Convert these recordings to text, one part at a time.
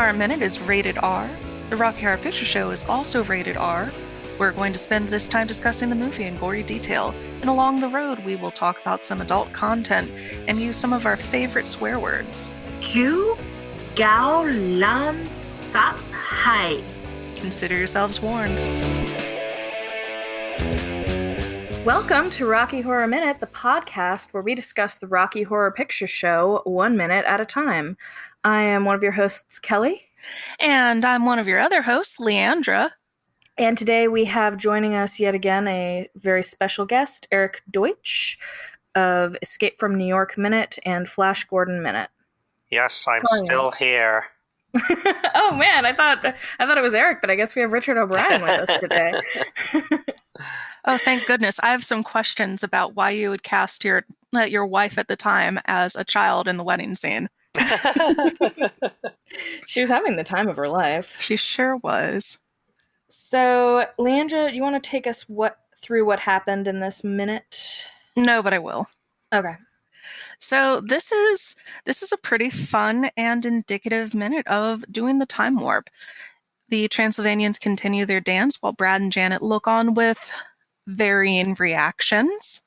Horror Minute is rated R. The Rocky Horror Picture Show is also rated R. We're going to spend this time discussing the movie in gory detail, and along the road we will talk about some adult content and use some of our favorite swear words. Ju Gao Lam Sat Hai. Consider yourselves warned. Welcome to Rocky Horror Minute, the podcast where we discuss the Rocky Horror Picture Show 1 minute at a time. I am one of your hosts, Kelly. And I'm one of your other hosts, Leandra. And today we have joining us yet again a very special guest, Eric Deutsch of Escape from New York Minute and Flash Gordon Minute. Yes, I'm still here. Oh man, I thought it was Eric, but I guess we have Richard O'Brien with us today. Oh, thank goodness. I have some questions about why you would cast your wife at the time as a child in the wedding scene. She was having the time of her life. She sure was. So, Leandra, you want to take us through what happened in this minute? No, but I will. Okay. So this is a pretty fun and indicative minute of doing the time warp. The Transylvanians continue their dance while Brad and Janet look on with varying reactions.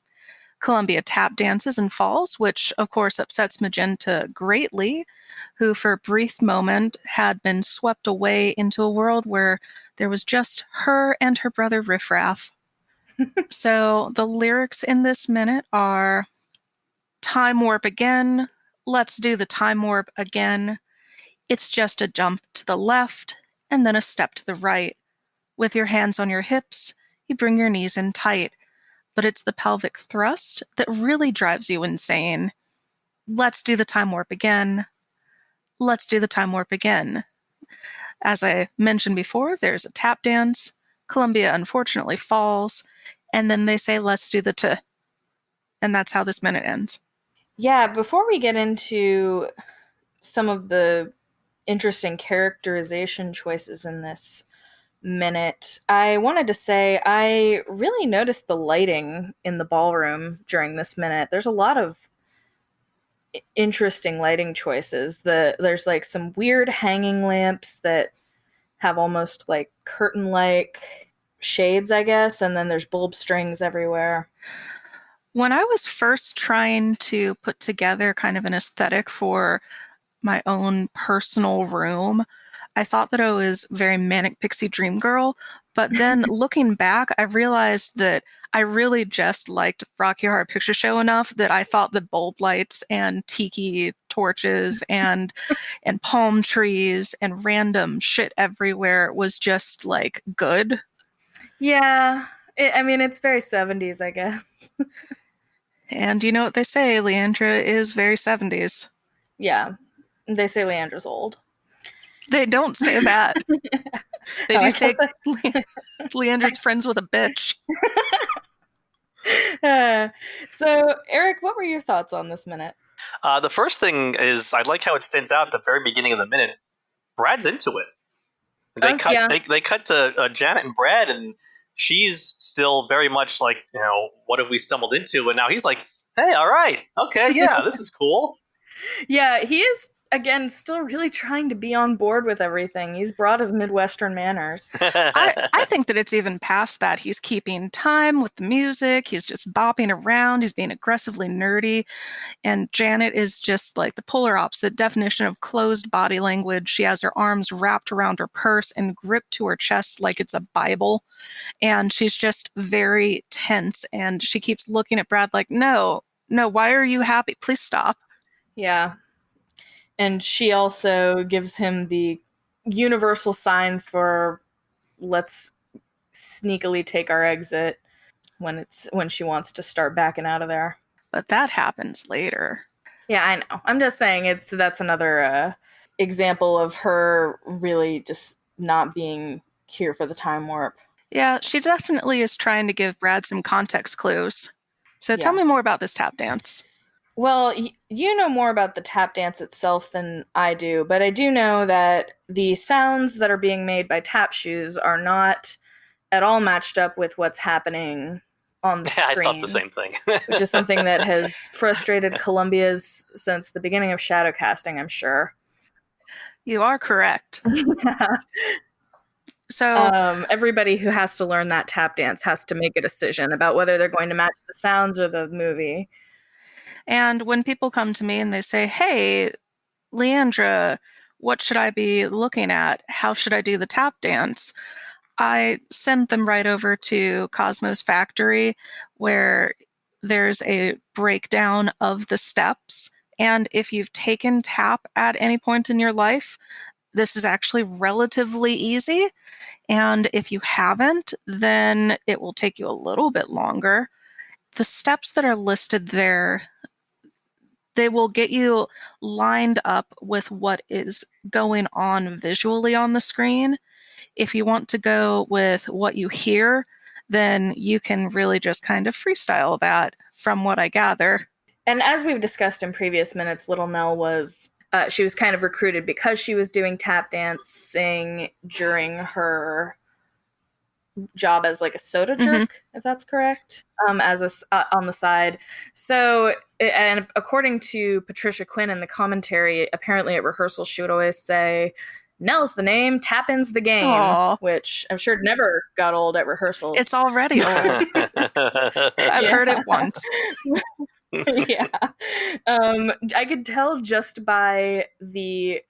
Columbia tap dances and falls, which of course upsets Magenta greatly, who for a brief moment had been swept away into a world where there was just her and her brother Riff Raff. So the lyrics in this minute are, time warp again, let's do the time warp again. It's just a jump to the left and then a step to the right. With your hands on your hips, you bring your knees in tight. But it's the pelvic thrust that really drives you insane. Let's do the time warp again. Let's do the time warp again. As I mentioned before, there's a tap dance. Columbia unfortunately falls. And then they say, let's do the t. And that's how this minute ends. Yeah, before we get into some of the interesting characterization choices in this minute, I wanted to say I really noticed the lighting in the ballroom during this minute. There's a lot of interesting lighting choices. There's like some weird hanging lamps that have almost like curtain-like shades, I guess, and then there's bulb strings everywhere. When I was first trying to put together kind of an aesthetic for my own personal room, I thought that I was very manic pixie dream girl, but then looking back, I realized that I really just liked Rocky Horror Picture Show enough that I thought the bulb lights and tiki torches and palm trees and random shit everywhere was just like good. Yeah, it's very 70s, I guess. And you know what they say, Leandra is very 70s. Yeah, they say Leandra's old. They don't say that. They do say Leandra's friends with a bitch. So, Eric, what were your thoughts on this minute? The first thing is I like how it stands out at the very beginning of the minute. Brad's into it. They cut to Janet and Brad, and she's still very much like, what have we stumbled into? And now he's like, hey, all right, okay, yeah, this is cool. Yeah, he is, again, still really trying to be on board with everything. He's brought his Midwestern manners. I think that it's even past that. He's keeping time with the music. He's just bopping around. He's being aggressively nerdy. And Janet is just like the polar opposite definition of closed body language. She has her arms wrapped around her purse and gripped to her chest like it's a Bible. And she's just very tense. And she keeps looking at Brad like, no, why are you happy? Please stop. Yeah. And she also gives him the universal sign for let's sneakily take our exit when she wants to start backing out of there. But that happens later. Yeah, I know. I'm just saying that's another example of her really just not being here for the time warp. Yeah, she definitely is trying to give Brad some context clues. So tell me more about this tap dance. Well, you know more about the tap dance itself than I do, but I do know that the sounds that are being made by tap shoes are not at all matched up with what's happening on the screen. I thought the same thing. Which is something that has frustrated Columbia's since the beginning of shadow casting, I'm sure. You are correct. So everybody who has to learn that tap dance has to make a decision about whether they're going to match the sounds or the movie. And when people come to me and they say, hey, Leandra, what should I be looking at? How should I do the tap dance? I send them right over to Cosmo's Factory, where there's a breakdown of the steps. And if you've taken tap at any point in your life, this is actually relatively easy. And if you haven't, then it will take you a little bit longer. The steps that are listed there, they will get you lined up with what is going on visually on the screen. If you want to go with what you hear, then you can really just kind of freestyle that from what I gather. And as we've discussed in previous minutes, Little Nell was she was kind of recruited because she was doing tap dancing during her job as like a soda jerk, if that's correct, as on the side. So, and according to Patricia Quinn in the commentary, apparently at rehearsal she would always say, Nell's the name, Tappin's the game. Aww. Which I'm sure never got old at rehearsals. It's already old. I've heard it once. Yeah. I could tell just by the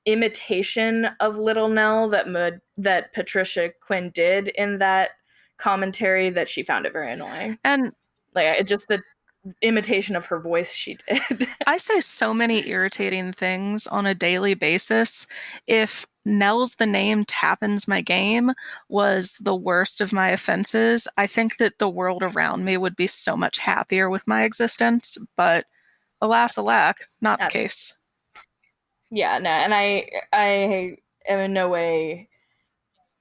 imitation of Little Nell that Patricia Quinn did in that commentary that she found it very annoying. And like just the imitation of her voice she did. I say so many irritating things on a daily basis. If Nell's the name, Tappin's my game was the worst of my offenses, I think that the world around me would be so much happier with my existence. But alas, alack, not the case. Yeah, no, and I am in no way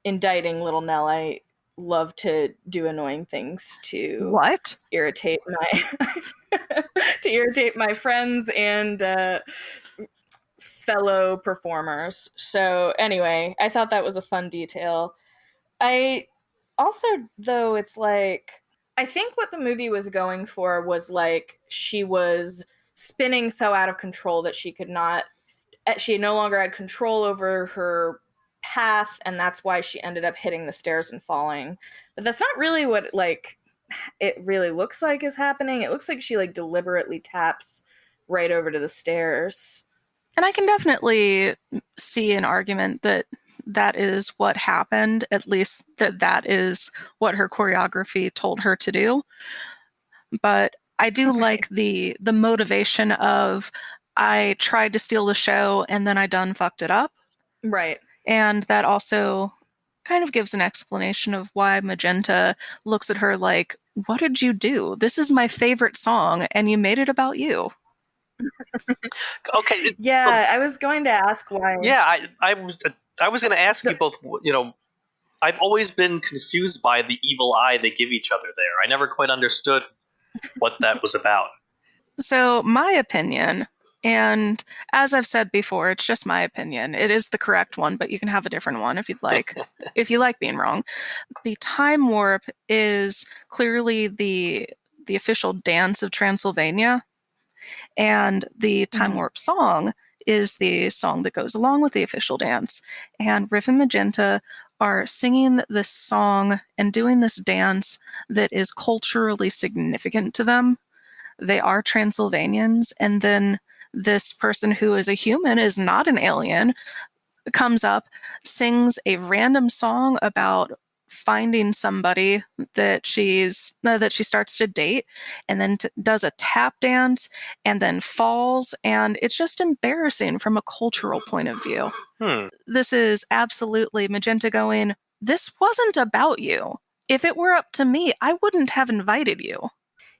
indicting Little Nell. I love to do annoying things to irritate my friends and fellow performers. So anyway, I thought that was a fun detail. I also, though, it's like I think what the movie was going for was like she was spinning so out of control that she no longer had control over her path, and that's why she ended up hitting the stairs and falling. But that's not really what like it really looks like is happening. It looks like she like deliberately taps right over to the stairs. And I can definitely see an argument that that is what happened, at least that is what her choreography told her to do. But I do like the motivation of I tried to steal the show and then I done fucked it up. Right. And that also kind of gives an explanation of why Magenta looks at her like, what did you do? This is my favorite song and you made it about you. Okay. Yeah, I was going to ask why. Yeah, I was going to ask you both, I've always been confused by the evil eye they give each other there. I never quite understood what that was about. So my opinion, and as I've said before, it's just my opinion. It is the correct one, but you can have a different one if you'd like. If you like being wrong. The time warp is clearly the official dance of Transylvania. And the time warp song is the song that goes along with the official dance. And Riff and Magenta are singing this song and doing this dance that is culturally significant to them. They are Transylvanians, and then this person who is a human, is not an alien, comes up, sings a random song about finding somebody that she starts to date, and then does a tap dance and then falls, and it's just embarrassing from a cultural point of view. This is absolutely Magenta going, this wasn't about you. If it were up to me, I wouldn't have invited you.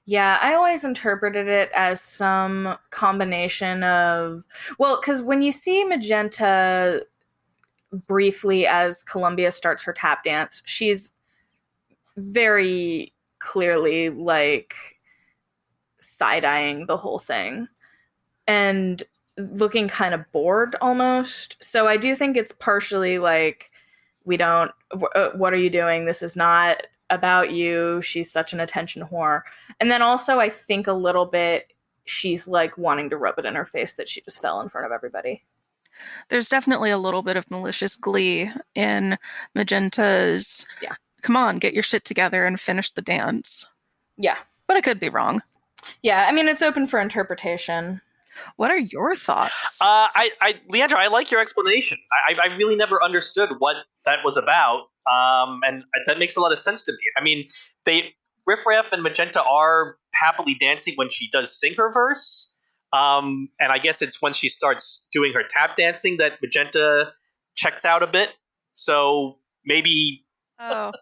Yeah, I always interpreted it as some combination of, well, because when you see Magenta briefly as Columbia starts her tap dance, she's very clearly like side-eyeing the whole thing and looking kind of bored almost. So I do think it's partially like, what are you doing? This is not about you. She's such an attention whore. And then also I think a little bit she's like wanting to rub it in her face that she just fell in front of everybody. There's definitely a little bit of malicious glee in Magenta's, yeah, come on, get your shit together and finish the dance. Yeah. But I could be wrong. Yeah, I mean, it's open for interpretation. What are your thoughts? Leandra, I like your explanation. I really never understood what that was about, and that makes a lot of sense to me. I mean, Riff Raff and Magenta are happily dancing when she does sing her verse, and I guess it's when she starts doing her tap dancing that Magenta checks out a bit. So maybe. Oh.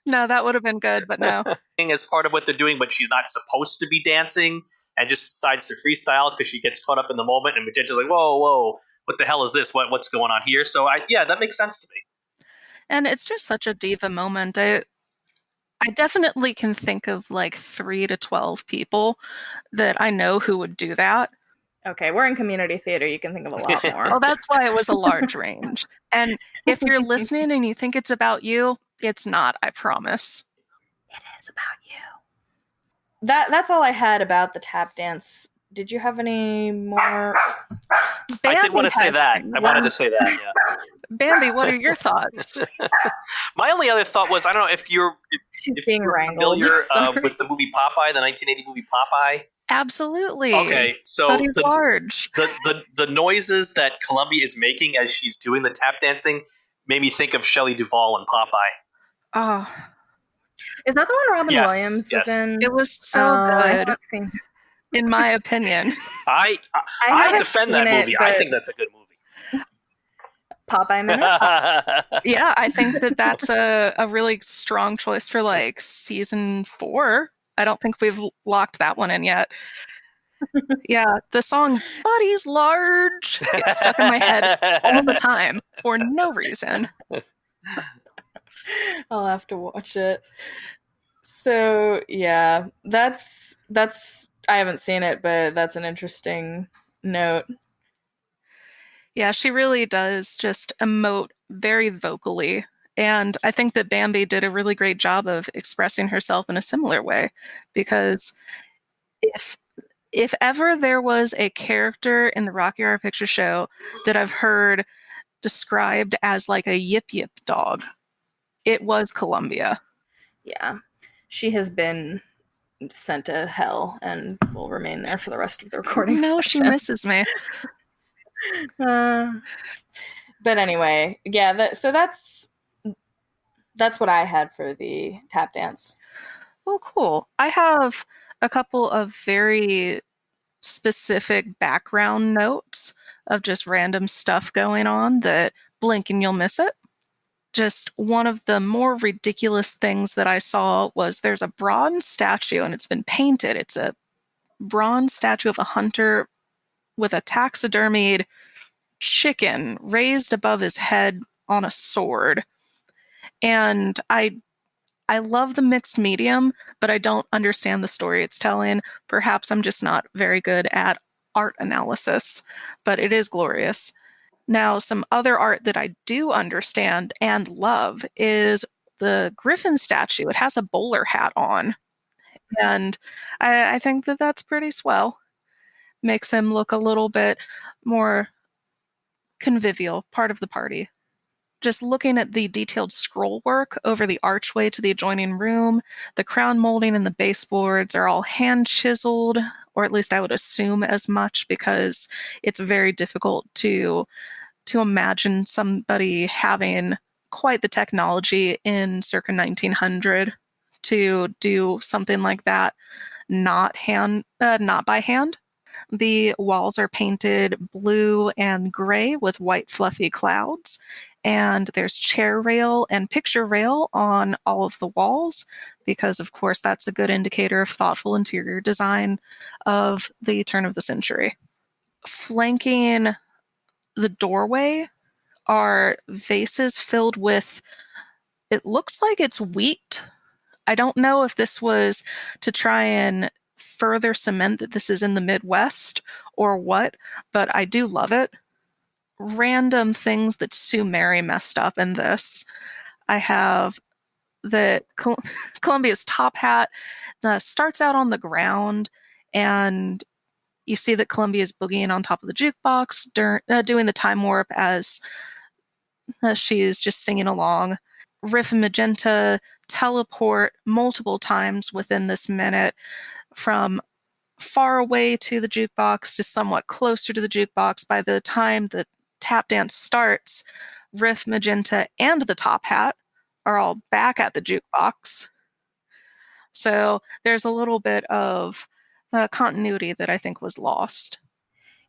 No, that would have been good, but no. As part of what they're doing, but she's not supposed to be dancing and just decides to freestyle because she gets caught up in the moment, and Magenta's like, whoa, what the hell is this? What's going on here? So that makes sense to me. And it's just such a diva moment. I definitely can think of like 3 to 12 people that I know who would do that. Okay, we're in community theater. You can think of a lot more. Well, that's why it was a large range. And if you're listening and you think it's about you, it's not, I promise. It is about you. That's all I had about the tap dance. Did you have any more? I did want to say that. I wanted to say that, yeah. Bambi, what are your thoughts? My only other thought was, I don't know if you're familiar with the movie Popeye, the 1980 movie Popeye. Absolutely. Okay, so but he's large. The noises that Columbia is making as she's doing the tap dancing made me think of Shelley Duvall and Popeye. Oh. Is that the one Robin Williams was in? It was so good, in my opinion. I defend that movie. I think that's a good movie. Popeye Minute? Yeah, I think that's a really strong choice for like season 4. I don't think we've locked that one in yet. Yeah, the song "Buddy's Large" gets stuck in my head all the time for no reason. I'll have to watch it. So yeah, that's I haven't seen it, but that's an interesting note. Yeah, she really does just emote very vocally. And I think that Bambi did a really great job of expressing herself in a similar way, because if ever there was a character in the Rocky Horror Picture Show that I've heard described as like a yip yip dog, it was Columbia. Yeah, she has been sent to hell and will remain there for the rest of the recording. No, she misses me. But anyway, yeah. So that's what I had for the tap dance. Well, cool. I have a couple of very specific background notes of just random stuff going on that blink and you'll miss it. Just one of the more ridiculous things that I saw was there's a bronze statue and it's been painted. It's a bronze statue of a hunter with a taxidermied chicken raised above his head on a sword. And I love the mixed medium, but I don't understand the story it's telling. Perhaps I'm just not very good at art analysis, but it is glorious. Now, some other art that I do understand and love is the griffin statue. It has a bowler hat on, and I think that that's pretty swell. Makes him look a little bit more convivial, part of the party. Just looking at the detailed scroll work over the archway to the adjoining room, the crown molding and the baseboards are all hand chiseled, or at least I would assume as much, because it's very difficult to imagine somebody having quite the technology in circa 1900 to do something like that, not by hand. The walls are painted blue and gray with white fluffy clouds, and there's chair rail and picture rail on all of the walls, because of course that's a good indicator of thoughtful interior design of the turn of the century. Flanking the doorway are vases filled with, it looks like it's wheat. I don't know if this was to try and further cement that this is in the Midwest or what, but I do love it. Random things that Sue Mary messed up in this. I have that Columbia's top hat starts out on the ground, and You see that Columbia is boogieing on top of the jukebox, doing the time warp as she's just singing along. Riff and Magenta teleport multiple times within this minute, from far away to the jukebox to somewhat closer to the jukebox. By the time the tap dance starts, Riff, Magenta, and the Top Hat are all back at the jukebox. So there's a little bit of continuity that I think was lost.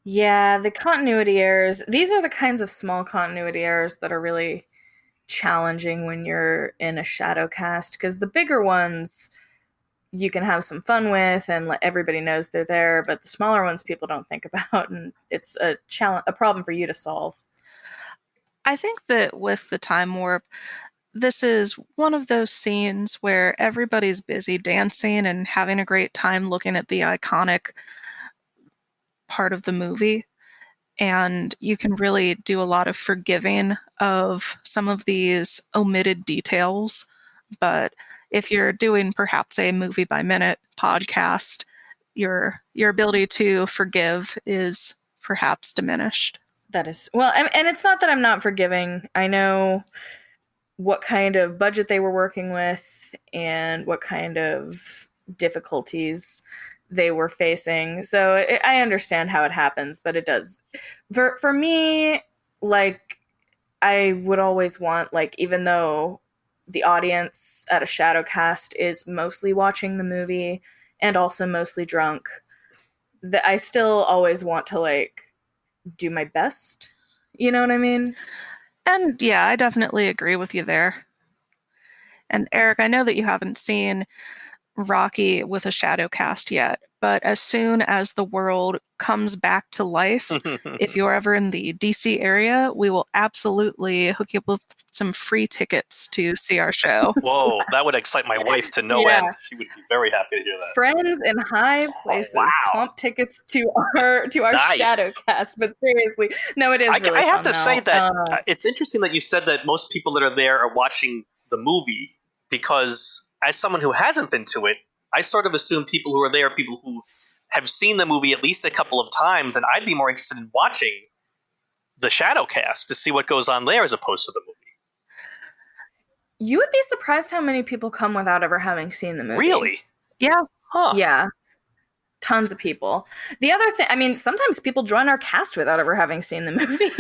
Yeah, the continuity errors, these are the kinds of small continuity errors that are really challenging when you're in a shadow cast, because the bigger ones you can have some fun with and let everybody knows they're there, but the smaller ones people don't think about, and it's a problem for you to solve. I think that with the time warp, this is one of those scenes where everybody's busy dancing and having a great time looking at the iconic part of the movie. And you can really do a lot of forgiving of some of these omitted details. But if you're doing perhaps a movie by minute podcast, your ability to forgive is perhaps diminished. That is, well, and it's not that I'm not forgiving. I know what kind of budget they were working with and what kind of difficulties they were facing. So I understand how it happens, but it does. For me, like, I would always want, like, even though the audience at a shadow cast is mostly watching the movie and also mostly drunk, that I still always want to, like, do my best. You know what I mean? And yeah, I definitely agree with you there. And Eric, I know that you haven't seen Rocky with a shadow cast yet, but as soon as the world comes back to life, if you're ever in the DC area, we will absolutely hook you up with some free tickets to see our show. Whoa, that would excite my wife to no end. She would be very happy to hear that. Friends in high places, comp tickets to our nice. Shadow cast. But seriously, no, it is. I have to say that it's interesting that you said that most people that are there are watching the movie, because as someone who hasn't been to it, I sort of assume people who are there are people who have seen the movie at least a couple of times, and I'd be more interested in watching the Shadowcast to see what goes on there as opposed to the movie. You would be surprised how many people come without ever having seen the movie. Really? Yeah. Huh. Yeah. Tons of people. The other thing, I mean, sometimes people join our cast without ever having seen the movie.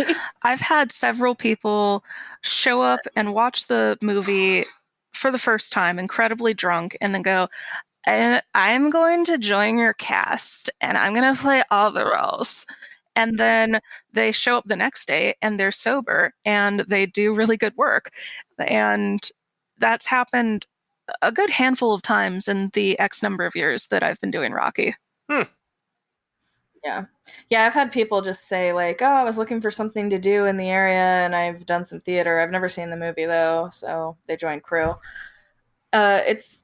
I've had several people show up and watch the movie for the first time, incredibly drunk, and then go, and I'm going to join your cast, and I'm going to play all the roles. And then they show up the next day, and they're sober, and they do really good work. And that's happened a good handful of times in the X number of years that I've been doing Rocky. Yeah. I've had people just say, like, oh, I was looking for something to do in the area, and I've done some theater. I've never seen the movie, though, so they joined crew. It's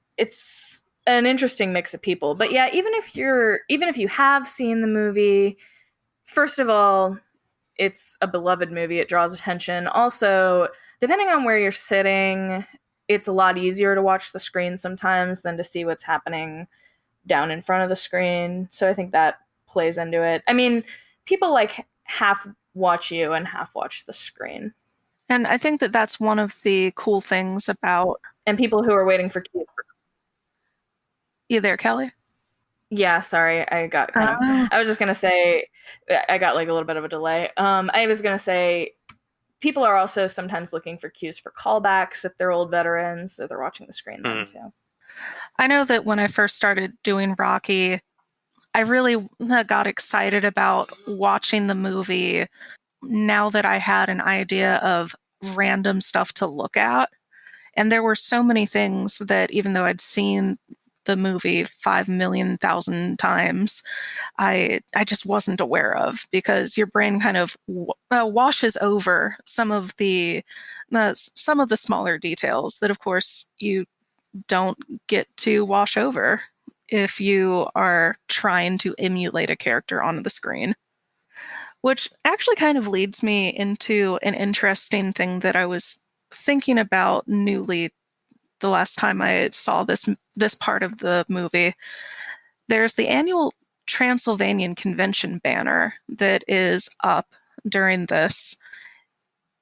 an interesting mix of people. But yeah, even if you have seen the movie, first of all, it's a beloved movie. It draws attention. Also, depending on where you're sitting, it's a lot easier to watch the screen sometimes than to see what's happening down in front of the screen. So I think that plays into it. I mean, people like half watch you and half watch the screen. And I think that that's one of the cool things about... And people who are waiting for cues. You there, Kelly? Yeah, sorry, I got I was just gonna say, I got like a little bit of a delay. I was gonna say, people are also sometimes looking for cues for callbacks if they're old veterans, so they're watching the screen then too. I know that when I first started doing Rocky, I really got excited about watching the movie now that I had an idea of random stuff to look at. And there were so many things that, even though I'd seen the movie 5,000,000 times, I just wasn't aware of, because your brain kind of washes over some of the smaller details that, of course, you don't get to wash over if you are trying to emulate a character onto the screen. Which actually kind of leads me into an interesting thing that I was thinking about newly the last time I saw this part of the movie. There's the annual Transylvanian convention banner that is up during this.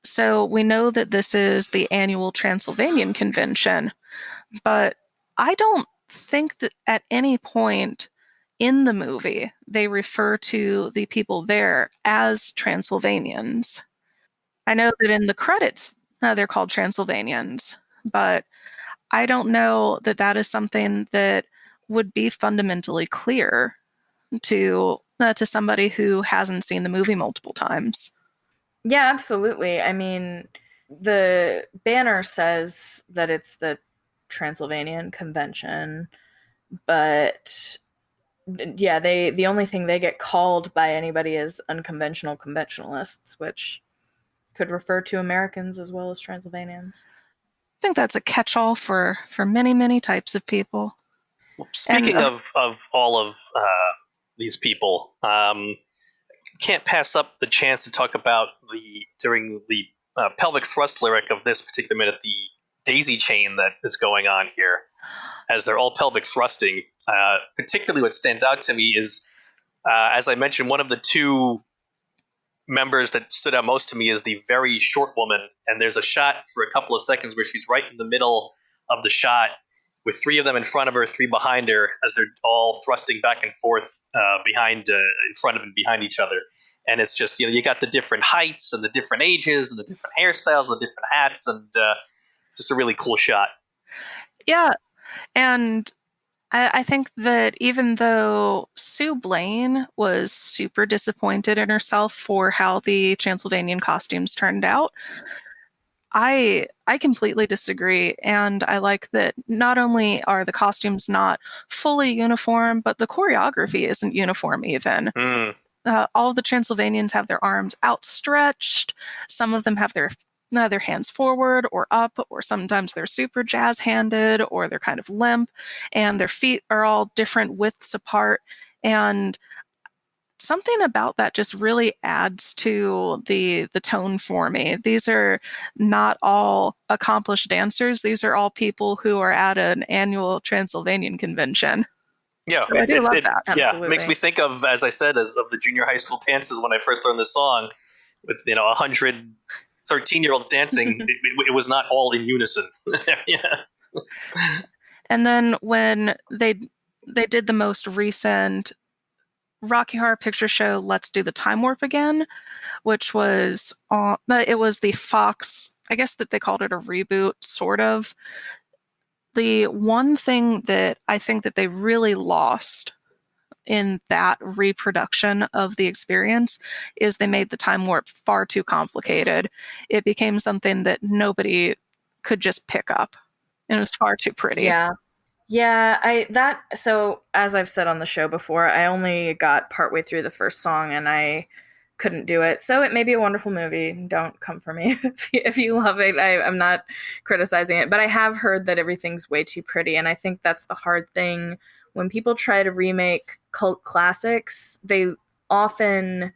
So we know that this is the annual Transylvanian convention, but I don't think that at any point in the movie they refer to the people there as Transylvanians. I know that in the credits they're called Transylvanians, but I don't know that that is something that would be fundamentally clear to somebody who hasn't seen the movie multiple times. Yeah, absolutely. I mean, the banner says that it's the Transylvanian Convention, but yeah, the only thing they get called by anybody is unconventional conventionalists, which could refer to Americans as well as Transylvanians. I think that's a catch-all for many, many types of people. Speaking of all of these people, can't pass up the chance to talk about during the pelvic thrust lyric of this particular minute, the daisy chain that is going on here, as they're all pelvic thrusting. Particularly what stands out to me is, as I mentioned, one of the two members that stood out most to me is the very short woman, and there's a shot for a couple of seconds where she's right in the middle of the shot with three of them in front of her, three behind her, as they're all thrusting back and forth in front of and behind each other. And it's just, you got the different heights and the different ages and the different hairstyles and the different hats, and just a really cool shot. Yeah, and I think that even though Sue Blaine was super disappointed in herself for how the Transylvanian costumes turned out, I completely disagree, and I like that not only are the costumes not fully uniform, but the choreography isn't uniform even. All of the Transylvanians have their arms outstretched. Some of them have their hands forward or up, or sometimes they're super jazz-handed, or they're kind of limp, and their feet are all different widths apart. And something about that just really adds to the tone for me. These are not all accomplished dancers. These are all people who are at an annual Transylvanian convention. Yeah, so I do love that. Absolutely. It makes me think of, as I said, of the junior high school dances when I first learned this song, with 100 13-year-olds dancing. It was not all in unison. Yeah. And then when they did the most recent Rocky Horror Picture Show Let's Do the Time Warp Again, which was it was the Fox, I guess that they called it a reboot, sort of. The one thing that I think that they really lost in that reproduction of the experience is they made the time warp far too complicated. It became something that nobody could just pick up, and it was far too pretty. Yeah, so as I've said on the show before, I only got partway through the first song and I couldn't do it. So it may be a wonderful movie. Don't come for me if you love it. I'm not criticizing it, but I have heard that everything's way too pretty, and I think that's the hard thing. When people try to remake cult classics, they often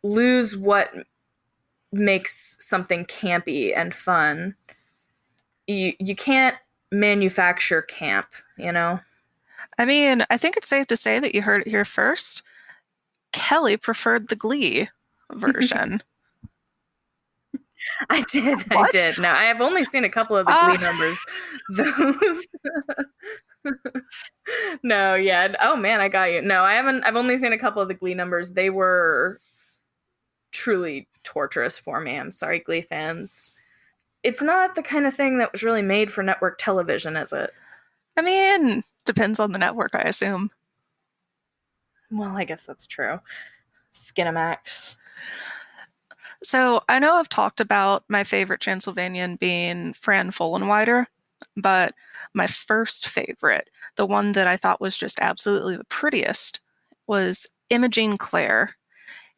lose what makes something campy and fun. You can't manufacture camp, I mean, I think it's safe to say that you heard it here first. Kelly preferred the Glee version. I did. No, I have only seen a couple of the Glee numbers. Those. No, yeah. Oh man, I got you. No, I haven't. I've only seen a couple of the Glee numbers. They were truly torturous for me. I'm sorry, Glee fans. It's not the kind of thing that was really made for network television, is it? I mean, depends on the network, I assume. Well, I guess that's true. Skinamax. So I know I've talked about my favorite Transylvanian being Fran Fullenwider, but my first favorite, the one that I thought was just absolutely the prettiest, was Imogene Claire.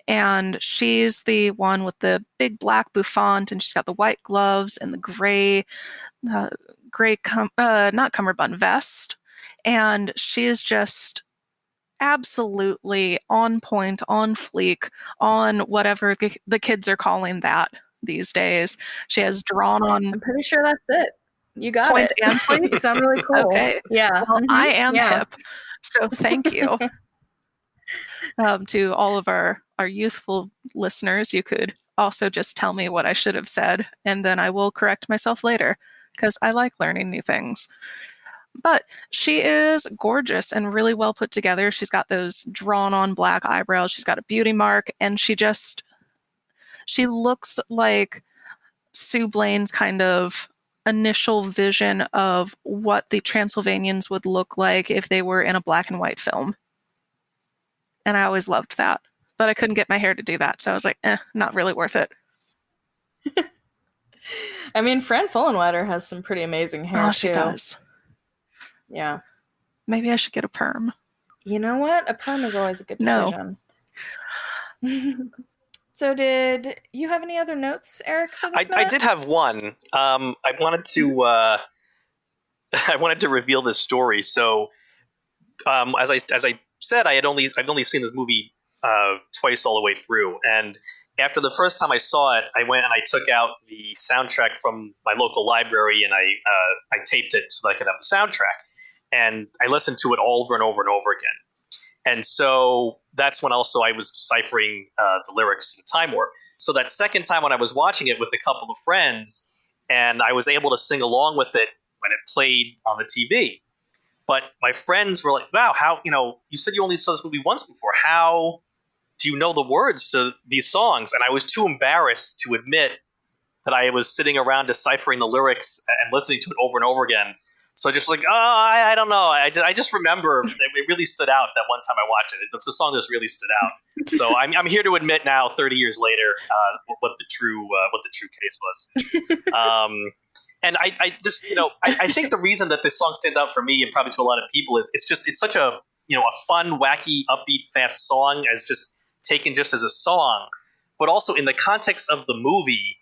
And she's the one with the big black bouffant, and she's got the white gloves and the gray not cummerbund vest. And she is just absolutely on point, on fleek, on whatever the kids are calling that these days. She has drawn on... I'm pretty sure that's it. You got point it. And fleek? You sound really cool. Okay. Yeah. Well, I am hip, so thank you. To all of our youthful listeners, you could also just tell me what I should have said, and then I will correct myself later, because I like learning new things. But she is gorgeous and really well put together. She's got those drawn on black eyebrows. She's got a beauty mark, and she looks like Sue Blaine's kind of initial vision of what the Transylvanians would look like if they were in a black and white film. And I always loved that. But I couldn't get my hair to do that, so I was like, not really worth it. I mean, Fran Fullenwetter has some pretty amazing hair, too. She does. Yeah. Maybe I should get a perm. You know what? A perm is always a good decision. No. So did you have any other notes, Eric, for this minute? I did have one. I wanted to I wanted to reveal this story. So as I said, I've only seen this movie twice all the way through, and after the first time I saw it, I went and I took out the soundtrack from my local library and I taped it so that I could have the soundtrack, and I listened to it over and over and over again. And so that's when also I was deciphering the lyrics to the Time Warp. So that second time when I was watching it with a couple of friends, and I was able to sing along with it when it played on the TV. But my friends were like, wow, how, you said you only saw this movie once before. How do you know the words to these songs? And I was too embarrassed to admit that I was sitting around deciphering the lyrics and listening to it over and over again. So I just I don't know. I just remember it really stood out that one time I watched it. The song just really stood out. So I'm here to admit now, 30 years later, what the true case was. And I just I think the reason that this song stands out for me and probably to a lot of people is it's such a a fun, wacky, upbeat, fast song as just taken just as a song, but also in the context of the movie.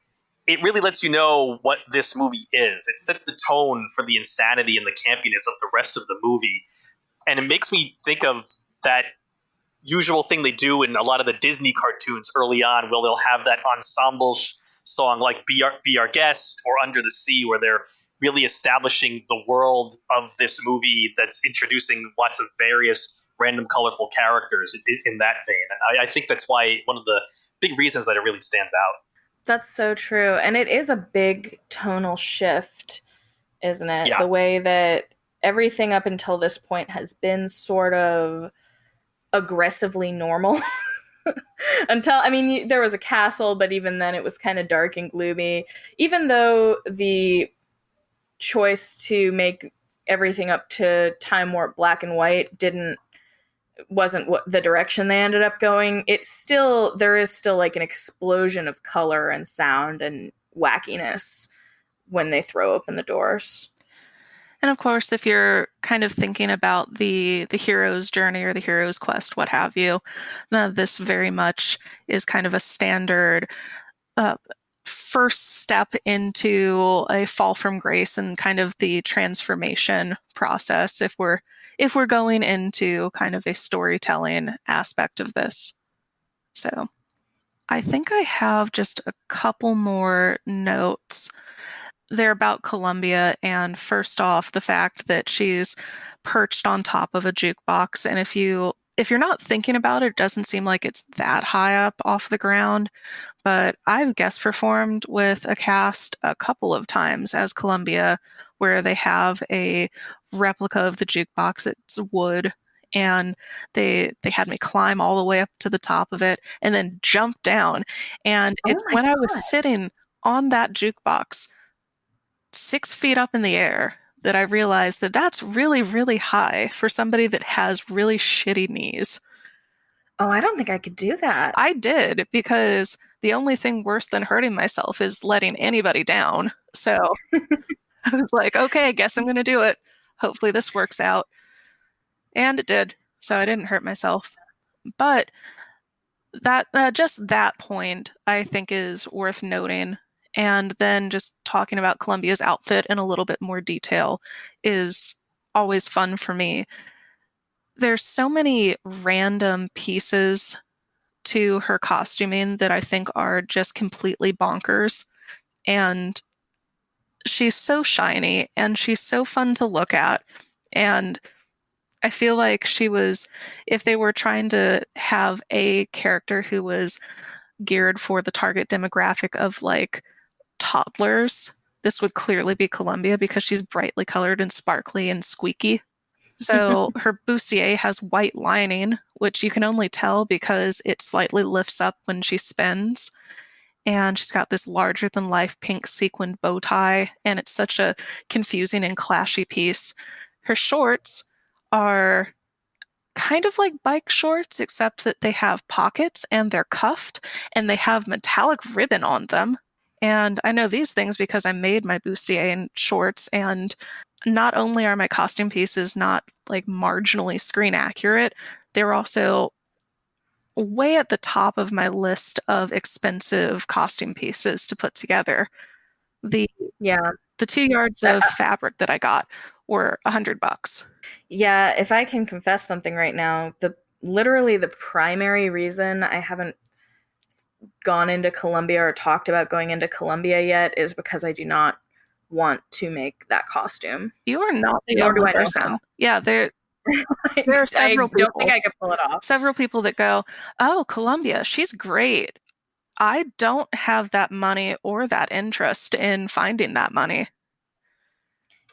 It really lets you know what this movie is. It sets the tone for the insanity and the campiness of the rest of the movie. And it makes me think of that usual thing they do in a lot of the Disney cartoons early on, where they'll have that ensemble song like Be Our Guest or Under the Sea, where they're really establishing the world of this movie that's introducing lots of various random, colorful characters in that vein. And I think that's why one of the big reasons that it really stands out. That's so true. And it is a big tonal shift, isn't it? Yeah. The way that everything up until this point has been sort of aggressively normal. There was a castle, but even then it was kind of dark and gloomy. Even though the choice to make everything up to Time Warp black and white wasn't what the direction they ended up going, there is still like an explosion of color and sound and wackiness when they throw open the doors. And of course, if you're kind of thinking about the hero's journey or the hero's quest, what have you, this very much is kind of a standard first step into a fall from grace and kind of the transformation process if we're going into kind of a storytelling aspect of this. So I think I have just a couple more notes. They're about Columbia, and first off, the fact that she's perched on top of a jukebox, and if you're not thinking about it, it doesn't seem like it's that high up off the ground. But I've guest performed with a cast a couple of times as Columbia, where they have a replica of the jukebox. It's wood, and they had me climb all the way up to the top of it and then jump down. And it's when I was sitting on that jukebox 6 feet up in the air that I realized that that's really, really high for somebody that has really shitty knees. Oh, I don't think I could do that. I did, because the only thing worse than hurting myself is letting anybody down. So I was like, okay, I guess I'm going to do it. Hopefully this works out. And it did. So I didn't hurt myself. But that just that point, I think, is worth noting. And then just talking about Columbia's outfit in a little bit more detail is always fun for me. There's so many random pieces to her costuming that I think are just completely bonkers. And she's so shiny and she's so fun to look at. And I feel like if they were trying to have a character who was geared for the target demographic of like toddlers, this would clearly be Columbia because she's brightly colored and sparkly and squeaky. So her bustier has white lining, which you can only tell because it slightly lifts up when she spins. And she's got this larger than life pink sequined bow tie, and it's such a confusing and clashy piece. Her shorts are kind of like bike shorts, except that they have pockets and they're cuffed and they have metallic ribbon on them. And I know these things because I made my bustier in shorts, and not only are my costume pieces not like marginally screen accurate, they're also way at the top of my list of expensive costume pieces to put together. The 2 yards of fabric that I got were $100. Yeah, if I can confess something right now, literally the primary reason I haven't gone into Columbia or talked about going into Columbia yet is because I do not want to make that costume. You are not the only person. Yeah, there are several people. I don't think I could pull it off. Several people that go, "Oh, Columbia, she's great." I don't have that money or that interest in finding that money.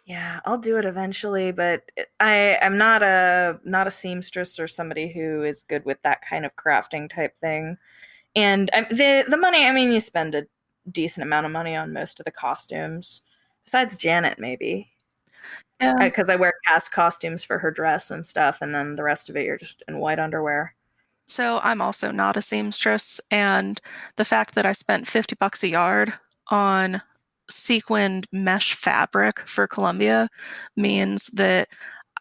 Yeah, I'll do it eventually, but I'm not a seamstress or somebody who is good with that kind of crafting type thing. And the money, I mean, you spend a decent amount of money on most of the costumes, besides Janet, maybe. Because I wear cast costumes for her dress and stuff, and then the rest of it, you're just in white underwear. So I'm also not a seamstress, and the fact that I spent $50 a yard on sequined mesh fabric for Columbia means that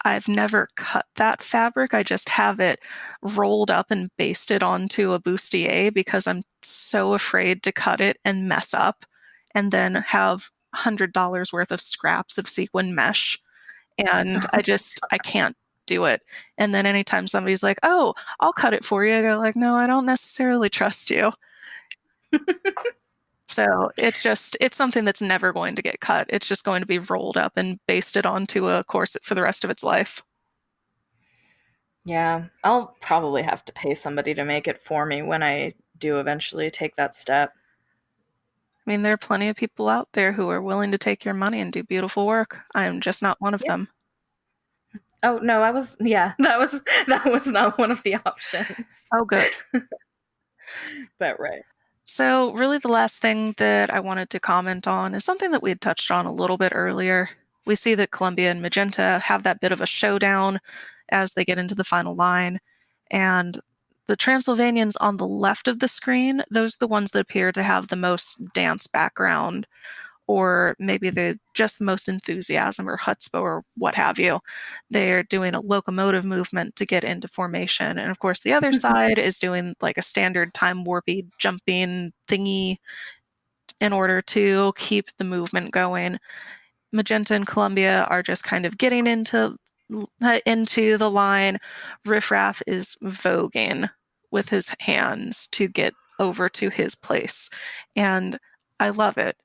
I've never cut that fabric. I just have it rolled up and basted onto a bustier because I'm so afraid to cut it and mess up and then have $100 worth of scraps of sequin mesh. And I can't do it. And then anytime somebody's like, "Oh, I'll cut it for you," I go like, "No, I don't necessarily trust you." So it's something that's never going to get cut. It's just going to be rolled up and basted onto a corset for the rest of its life. Yeah, I'll probably have to pay somebody to make it for me when I do eventually take that step. I mean, there are plenty of people out there who are willing to take your money and do beautiful work. I am just not one of them. Oh, no, that was not one of the options. Oh, good. But right. So really the last thing that I wanted to comment on is something that we had touched on a little bit earlier. We see that Columbia and Magenta have that bit of a showdown as they get into the final line. And the Transylvanians on the left of the screen, those are the ones that appear to have the most dance background, or maybe just the most enthusiasm or chutzpah or what have you. They're doing a locomotive movement to get into formation. And of course, the other side is doing like a standard time warpy jumping thingy in order to keep the movement going. Magenta and Columbia are just kind of getting into the line. Riff Raff is voguing with his hands to get over to his place. And I love it.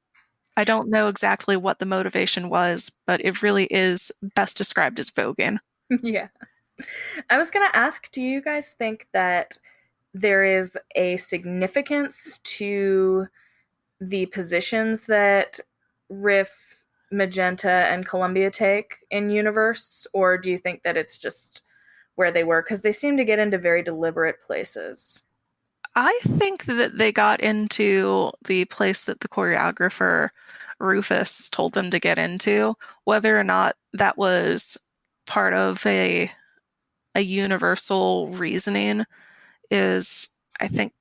I don't know exactly what the motivation was, but it really is best described as voguing. Yeah. I was going to ask, do you guys think that there is a significance to the positions that Riff, Magenta, and Columbia take in universe, or do you think that it's just where they were? Because they seem to get into very deliberate places. I think that they got into the place that the choreographer Rufus told them to get into. Whether or not that was part of a universal reasoning is, I think,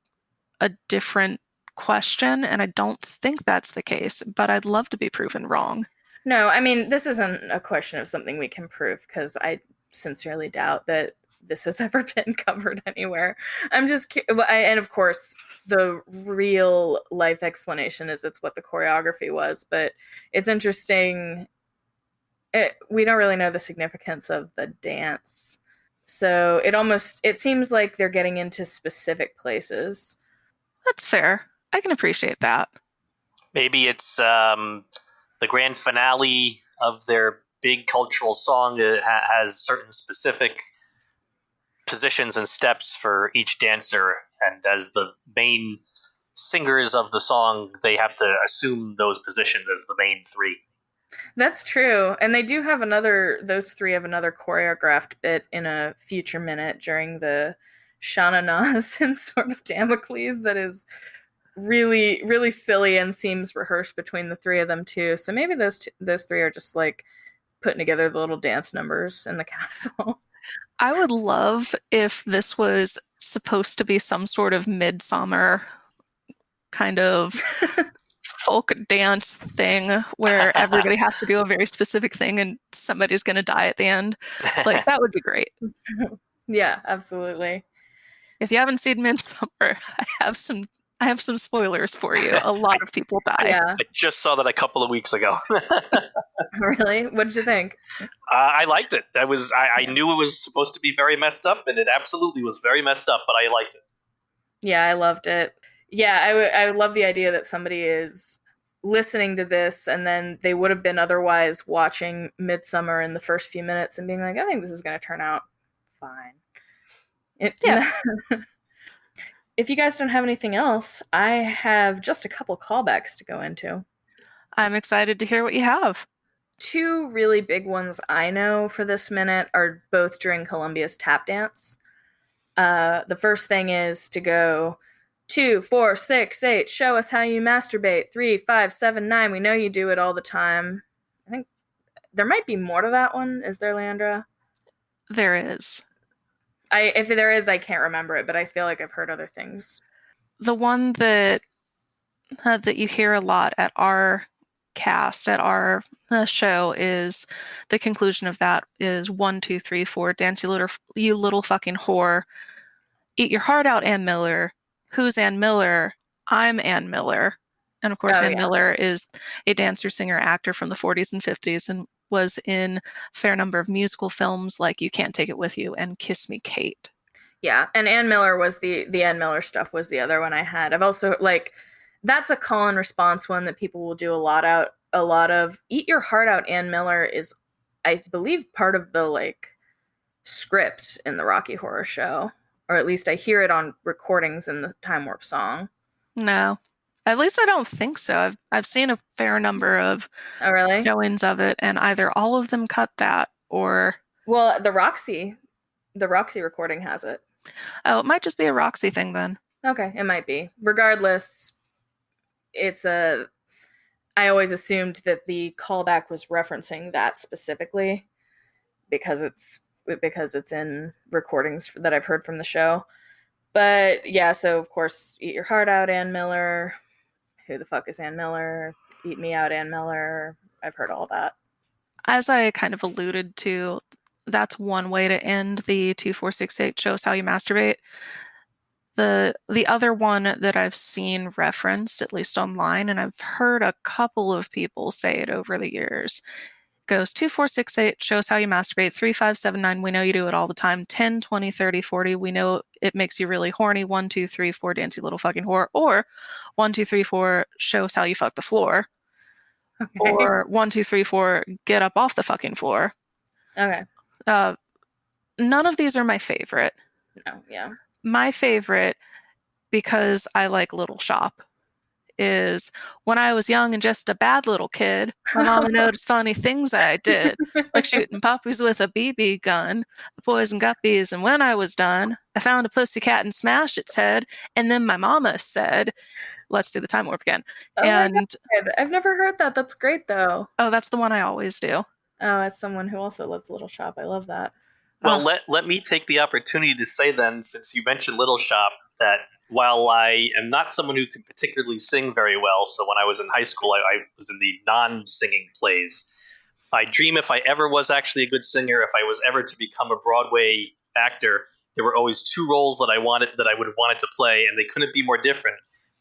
a different question, and I don't think that's the case, but I'd love to be proven wrong. No, I mean, this isn't a question of something we can prove, because I sincerely doubt that this has ever been covered anywhere. I'm just, and of course, the real life explanation is it's what the choreography was, but it's interesting. We don't really know the significance of the dance. So it seems like they're getting into specific places. That's fair. I can appreciate that. Maybe it's the grand finale of their big cultural song that has certain specific positions and steps for each dancer, and as the main singers of the song, they have to assume those positions as the main three. That's true. And they do have those three have another choreographed bit in a future minute during the Shananaz and sort of Damocles that is really, really silly and seems rehearsed between the three of them too. So maybe those three are just like putting together the little dance numbers in the castle. I would love if this was supposed to be some sort of Midsommar kind of folk dance thing where everybody has to do a very specific thing and somebody's going to die at the end. Like, that would be great. Yeah, absolutely. If you haven't seen Midsommar, I have some spoilers for you. A lot of people die. Yeah. I just saw that a couple of weeks ago. Really? What did you think? I liked it. I knew it was supposed to be very messed up, and it absolutely was very messed up, but I liked it. Yeah, I loved it. Yeah, I would love the idea that somebody is listening to this and then they would have been otherwise watching Midsommar in the first few minutes and being like, I think this is going to turn out fine. Yeah. If you guys don't have anything else, I have just a couple callbacks to go into. I'm excited to hear what you have. Two really big ones I know for this minute are both during Columbia's tap dance. The first thing is to go 2, 4, 6, 8. Show us how you masturbate. 3, 5, 7, 9. We know you do it all the time. I think there might be more to that one. Is there, Leandra? There is. If there is, I can't remember it, but I feel like I've heard other things. The one that you hear a lot at our cast, at our show, is the conclusion of that is 1, 2, 3, 4. Dance you little fucking whore. Eat your heart out, Ann Miller. Who's Ann Miller? I'm Ann Miller. And of course, Ann Miller is a dancer, singer, actor from the 40s and 50s and was in a fair number of musical films like You Can't Take It With You and Kiss Me, Kate. Yeah, and Ann Miller was the Ann Miller stuff was the other one I had. I've also, like, that's a call and response one that people will do a lot of. Eat Your Heart Out, Ann Miller is, I believe, part of the, like, script in the Rocky Horror Show. Or at least I hear it on recordings in the Time Warp song. No. At least I don't think so. I've seen a fair number of showings of it, and either all of them cut that or... Well, the Roxy recording has it. Oh, it might just be a Roxy thing then. Okay, it might be. Regardless, I always assumed that the callback was referencing that specifically because it's in recordings that I've heard from the show. But yeah, so of course, Eat Your Heart Out, Ann Miller. Who the fuck is Ann Miller? Eat Me Out, Ann Miller. I've heard all that. As I kind of alluded to, that's one way to end the 2, 4, 6, 8 shows how you masturbate. The other one that I've seen referenced, at least online, and I've heard a couple of people say it over the years, goes 2, 4, 6, 8 shows how you masturbate. 3, 5, 7, 9, we know you do it all the time. 10, 20, 30, 40, we know it makes you really horny. 1, 2, 3, 4, dance you little fucking whore. Or 1, 2, 3, 4 shows how you fuck the floor. Okay. Or 1, 2, 3, 4 get up off the fucking floor. Okay. None of these are my favorite. No, yeah. My favorite, because I like Little Shop, is when I was young and just a bad little kid, my mama noticed funny things I did, like shooting puppies with a BB gun, the poison guppies, and when I was done, I found a pussycat and smashed its head, and then my mama said, let's do the time warp again. Oh, and I've never heard that. That's great, though. Oh, that's the one I always do. Oh, as someone who also loves Little Shop, I love that. Well, let me take the opportunity to say then, since you mentioned Little Shop, that while I am not someone who can particularly sing very well, so when I was in high school, I was in the non-singing plays. I dream if I ever was actually a good singer, if I was ever to become a Broadway actor, there were always two roles that I would have wanted to play, and they couldn't be more different.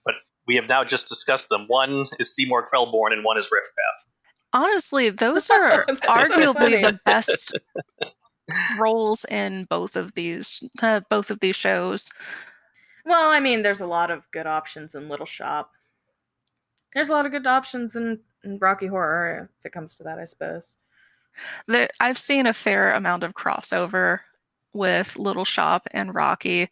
But we have now just discussed them. One is Seymour Krelborn, and one is Riffraff. Honestly, those are arguably the best roles in both of these shows. Well, I mean, there's a lot of good options in Little Shop. There's a lot of good options in Rocky Horror, if it comes to that, I suppose. I've seen a fair amount of crossover with Little Shop and Rocky.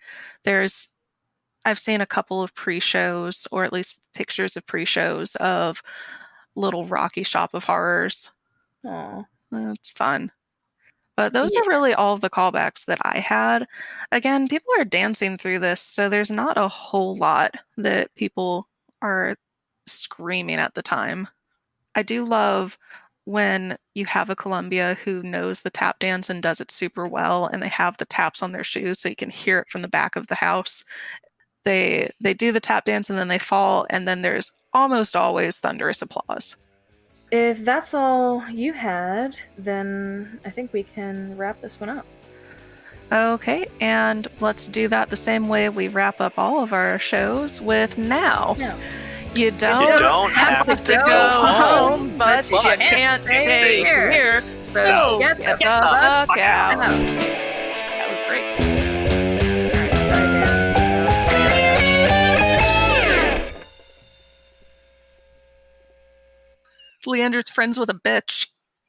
I've seen a couple of pre-shows, or at least pictures of pre-shows of Little Rocky Shop of Horrors. Aw. It's fun. But those are really all of the callbacks that I had. Again, people are dancing through this, so there's not a whole lot that people are screaming at the time. I do love when you have a Columbia who knows the tap dance and does it super well, and they have the taps on their shoes so you can hear it from the back of the house. They do the tap dance and then they fall, and then there's almost always thunderous applause. If that's all you had, then I think we can wrap this one up. Okay, and let's do that the same way we wrap up all of our shows with now. No. You don't have to go home, but you can't stay here, so get the fuck out. That was great. Leandra's friends with a bitch.